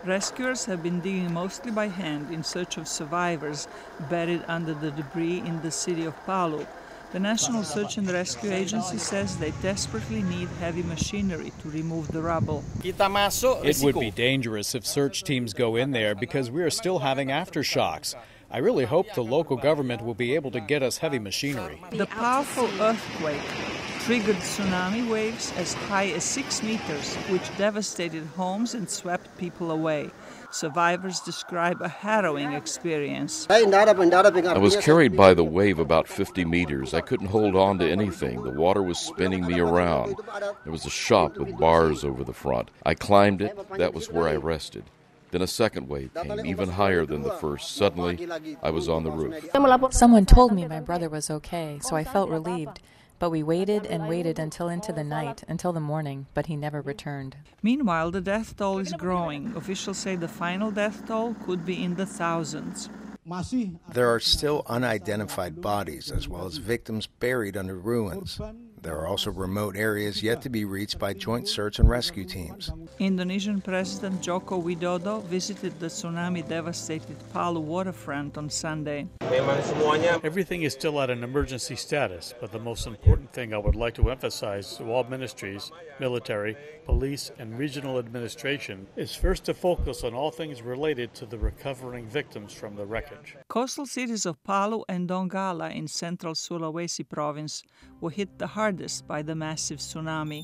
Rescuers have been digging mostly by hand in search of survivors buried under the debris in the city of Palu. The National Search and Rescue Agency says they desperately need heavy machinery to remove the rubble. It would be dangerous if search teams go in there because we are still having aftershocks. I really hope the local government will be able to get us heavy machinery. The powerful earthquake triggered tsunami waves as high as 6 meters, which devastated homes and swept people away. Survivors describe a harrowing experience. I was carried by the wave about 50 meters. I couldn't hold on to anything. The water was spinning me around. There was a shop with bars over the front. I climbed it. That was where I rested. Then a second wave came, even higher than the first. Suddenly, I was on the roof. Someone told me my brother was okay, so I felt relieved. But we waited and waited until into the night, until the morning, but he never returned. Meanwhile, the death toll is growing. Officials say the final death toll could be in the thousands. There are still unidentified bodies, as well as victims buried under ruins. There are also remote areas yet to be reached by joint search and rescue teams. Indonesian President Joko Widodo visited the tsunami-devastated Palu waterfront on Sunday. Everything is still at an emergency status, but the most important thing I would like to emphasize to all ministries, military, police, and regional administration is first to focus on all things related to the recovering victims from the wreckage. Coastal cities of Palu and Donggala in central Sulawesi province were hit the hardest by the massive tsunami.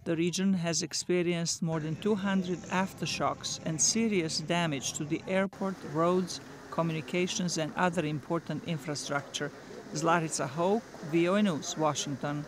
The region has experienced more than 200 aftershocks and serious damage to the airport, roads, communications, and other important infrastructure. Zlatica, Hoke, VOA News, Washington.